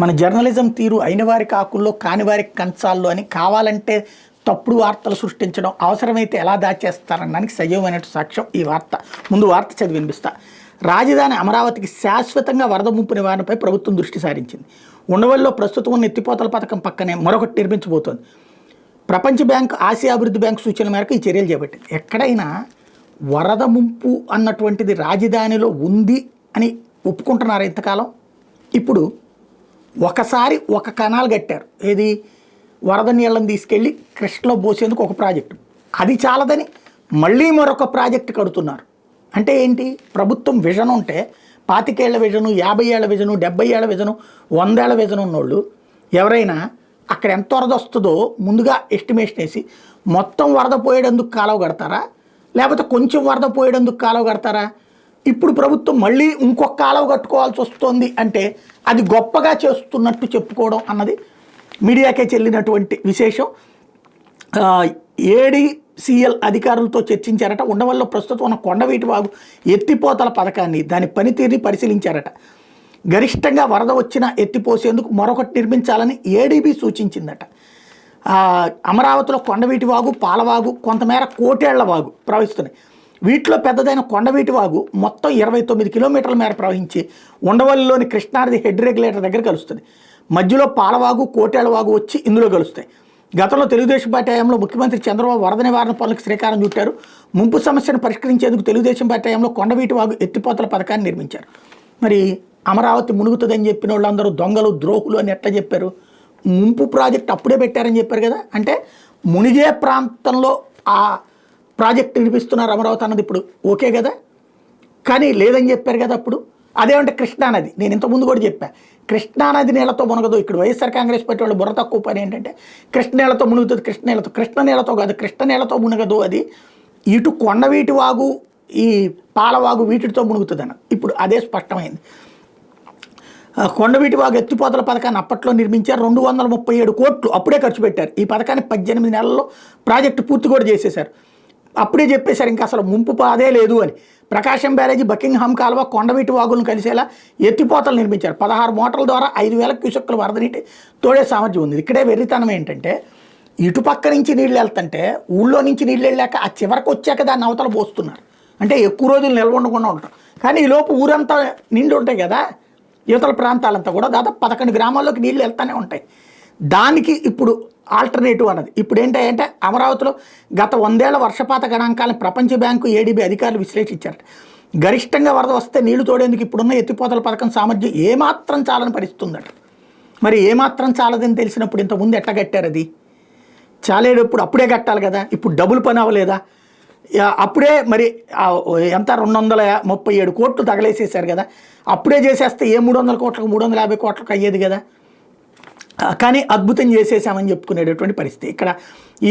మన జర్నలిజం తీరు అయిన వారి కాకుల్లో కాని వారి కంచాల్లో అని కావాలంటే తప్పుడు వార్తలు సృష్టించడం అవసరమైతే ఎలా దాచేస్తారనడానికి సజీవమైనట్టు సాక్ష్యం ఈ వార్త. ముందు వార్త చదివి వినిపిస్తా. రాజధాని అమరావతికి శాశ్వతంగా వరద ముంపు నివారణపై ప్రభుత్వం దృష్టి సారించింది. ఉండవల్లిలో ప్రస్తుతం ఉన్న ఎత్తిపోతల పథకం పక్కనే మరొకటి నిర్మించబోతోంది. ప్రపంచ బ్యాంకు, ఆసియా అభివృద్ధి బ్యాంకు సూచనల మేరకు ఈ చర్యలు చేపట్టింది. ఎక్కడైనా వరద ముంపు అన్నటువంటిది రాజధానిలో ఉంది అని ఒప్పుకుంటున్నారు ఇంతకాలం. ఇప్పుడు ఒకసారి ఒక కెనాల్ కట్టారు, ఏది వరద నీళ్ళని తీసుకెళ్ళి కృష్ణలో పోసేందుకు ఒక ప్రాజెక్టు, అది చాలదని మళ్ళీ మరొక ప్రాజెక్టు కడుతున్నారు. అంటే ఏంటి? ప్రభుత్వం విజన్ ఉంటే 25 ఏళ్ల విజను, 50 ఏళ్ల విజను, 70 ఏళ్ల విజను, 100 ఏళ్ల విజను ఉన్నోళ్ళు ఎవరైనా అక్కడ ఎంత వరద వస్తుందో ముందుగా ఎస్టిమేషన్ వేసి మొత్తం వరద పోయేటందుకు కాలువ కడతారా, లేకపోతే కొంచెం వరద పోయేటందుకు కాలువ కడతారా? ఇప్పుడు ప్రభుత్వం మళ్ళీ ఇంకొక కాలువ కట్టుకోవాల్సి వస్తుంది అంటే అది గొప్పగా చేస్తున్నట్టు చెప్పుకోవడం అన్నది మీడియాకే చెల్లినటువంటి విశేషం. ఏడీసీఎల్ అధికారులతో చర్చించారట. ఉండవల్లో ప్రస్తుతం ఉన్న కొండవీటి వాగు ఎత్తిపోతల పథకాన్ని, దాని పనితీరుని పరిశీలించారట. గరిష్టంగా వరద వచ్చినా ఎత్తిపోసేందుకు మరొకటి నిర్మించాలని ఏడీబీ సూచించిందట. అమరావతిలో కొండవీటి వాగు, పాలవాగు, కొంతమేర కోటేళ్ల వాగు ప్రవహిస్తున్నాయి. వీటిలో పెద్దదైన కొండవీటి వాగు మొత్తం 29 కిలోమీటర్ల మేర ప్రవహించి ఉండవల్లిలోని కృష్ణానది హెడ్ రెగ్యులేటర్ దగ్గర కలుస్తుంది. మధ్యలో పాలవాగు, కోటేళ్ల వాగు వచ్చి ఇందులో కలుస్తాయి. గతంలో తెలుగుదేశం పార్టీ హయాంలో ముఖ్యమంత్రి చంద్రబాబు వరద నివారణ పనులకు శ్రీకారం చుట్టారు. ముంపు సమస్యను పరిష్కరించేందుకు తెలుగుదేశం పార్టీ హయాంలో కొండవీటి వాగు ఎత్తిపోతల పథకాన్ని నిర్మించారు. మరి అమరావతి మునుగుతుందని చెప్పిన వాళ్ళందరూ దొంగలు, ద్రోహులు అని ఎట్లా చెప్పారు? ముంపు ప్రాజెక్ట్ అప్పుడే పెట్టారని చెప్పారు కదా. అంటే మునిగే ప్రాంతంలో ఆ ప్రాజెక్ట్ నిర్మిస్తున్నారు అమరావతి అన్నది ఇప్పుడు ఓకే కదా, కానీ లేదని చెప్పారు కదా అప్పుడు. అదేమంటే కృష్ణానది, నేను ఇంతకుముందు కూడా చెప్పాను, కృష్ణానది నీళ్లతో మునగదు. ఇక్కడ వైఎస్ఆర్ కాంగ్రెస్ పార్టీ వాళ్ళు బుర్ర తక్కువ పని ఏంటంటే కృష్ణ నీళ్లతో మునుగుతుంది, కృష్ణ నీళ్లతో కాదు, కృష్ణ నీళ్లతో మునగదు. అది ఇటు కొండవీటి వాగు, ఈ పాలవాగు వీటితో మునుగుతుంది అన్న. ఇప్పుడు అదే స్పష్టమైంది. కొండవీటి వాగు ఎత్తిపోతల పథకాన్ని అప్పట్లో నిర్మించారు. 237 కోట్లు అప్పుడే ఖర్చు పెట్టారు. ఈ పథకాన్ని 18 నెలల్లో ప్రాజెక్టు పూర్తి కూడా చేసేశారు. అప్పుడే చెప్పేశారు ఇంకా అసలు ముంపు పాదే లేదు అని. ప్రకాశం బ్యారేజీ, బకింగ్హామ్ కాలువ, కొండవీటి వాగులను కలిసేలా ఎత్తిపోతలు నిర్మించారు. 16 మోటార్ల ద్వారా 5,000 క్యూసెక్కుల వరద నీటి తోడే సామర్థ్యం ఉంది. ఇక్కడే వెర్రితనం ఏంటంటే ఇటుపక్క నుంచి నీళ్ళు వెళ్తుంటే ఊళ్ళో నుంచి నీళ్ళు వెళ్ళాక ఆ చివరికి వచ్చాక దాన్ని అవతల పోస్తున్నారు. అంటే ఎక్కువ రోజులు నిల్వ ఉండకుండా ఉంటాం. కానీ ఈ లోపు ఊరంతా నిండి ఉంటాయి కదా, యువతల ప్రాంతాలంతా కూడా దాదాపు 11 గ్రామాల్లోకి నీళ్ళు వెళ్తూనే ఉంటాయి. దానికి ఇప్పుడు ఆల్టర్నేటివ్ అన్నది ఇప్పుడు ఏంటంటే అమరావతిలో గత 100 ఏళ్ల వర్షపాత గణాంకాలను ప్రపంచ బ్యాంకు, ఏడీబీ అధికారులు విశ్లేషించారట. గరిష్టంగా వరద వస్తే నీళ్లు తోడేందుకు ఇప్పుడున్న ఎత్తిపోతల పథకం సామర్థ్యం ఏమాత్రం చాలని పరిస్థితుందట. మరి ఏమాత్రం చాలదని తెలిసినప్పుడు ఇంతకుముందు ఎట్లా కట్టారు? అది చాలేటప్పుడు అప్పుడే కట్టాలి కదా. ఇప్పుడు డబుల్ పని అవ్వలేదా? అప్పుడే మరి ఎంత 237 కోట్లు తగలేసేసారు కదా. అప్పుడే చేసేస్తే ఏ 300 కోట్లకు 350 కోట్లకు అయ్యేది కదా. కానీ అద్భుతం చేసేసామని చెప్పుకునేటటువంటి పరిస్థితి. ఇక్కడ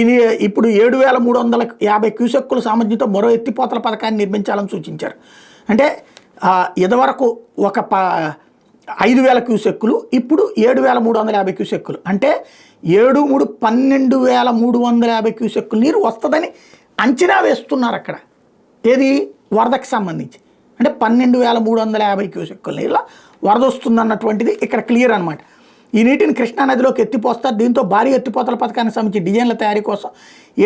ఇది ఇప్పుడు 7,350 క్యూసెక్కుల సామర్థ్యంతో మరో ఎత్తిపోతల పథకాన్ని నిర్మించాలని సూచించారు. అంటే ఇదివరకు ఒక 5,000 క్యూసెక్కులు, ఇప్పుడు 7,350 క్యూసెక్కులు. అంటే 12,350 క్యూసెక్కులు నీరు వస్తుందని అంచనా వేస్తున్నారు అక్కడ. ఏది వరదకి సంబంధించి అంటే 12,350 క్యూసెక్కుల నీళ్ళ వరద వస్తుందన్నటువంటిది ఇక్కడ క్లియర్ అనమాట. ఈ నీటిని కృష్ణానదిలోకి ఎత్తిపోస్తారు. దీంతో భారీ ఎత్తిపోతల పథకానికి సంబంధించి డిజైన్ల తయారీ కోసం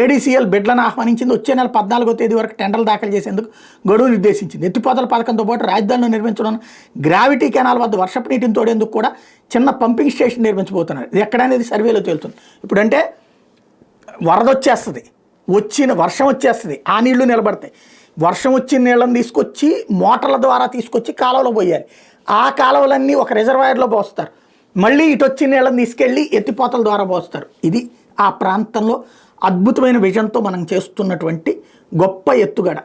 ఏడీసీఎల్ బిడ్లను ఆహ్వానించింది. వచ్చే నెల 14వ తేదీ వరకు టెండర్లు దాఖలు చేసేందుకు గడువు నిర్దేశించింది. ఎత్తిపోతల పథకంతో పాటు రాజధానిలో నిర్మించడం గ్రావిటీ కెనాల్ వద్ద వర్షపు నీటిని తోడేందుకు కూడా చిన్న పంపింగ్ స్టేషన్ నిర్మించబోతున్నారు. ఇది ఎక్కడనేది సర్వేలో తేలుతుంది. ఇప్పుడంటే వరద వచ్చేస్తుంది, వర్షం వచ్చేస్తుంది, ఆ నీళ్లు నిలబడతాయి. వర్షం వచ్చిన నీళ్ళని తీసుకొచ్చి మోటార్ల ద్వారా తీసుకొచ్చి కాలువలో పోయాలి. ఆ కాలువలన్నీ ఒక రిజర్వాయర్లో పోస్తారు. మళ్ళీ ఇటు వచ్చిన నీళ్ళని తీసుకెళ్ళి ఎత్తిపోతల ద్వారా పోస్తారు. ఇది ఆ ప్రాంతంలో అద్భుతమైన విజన్తో మనం చేస్తున్నటువంటి గొప్ప ఎత్తుగడ.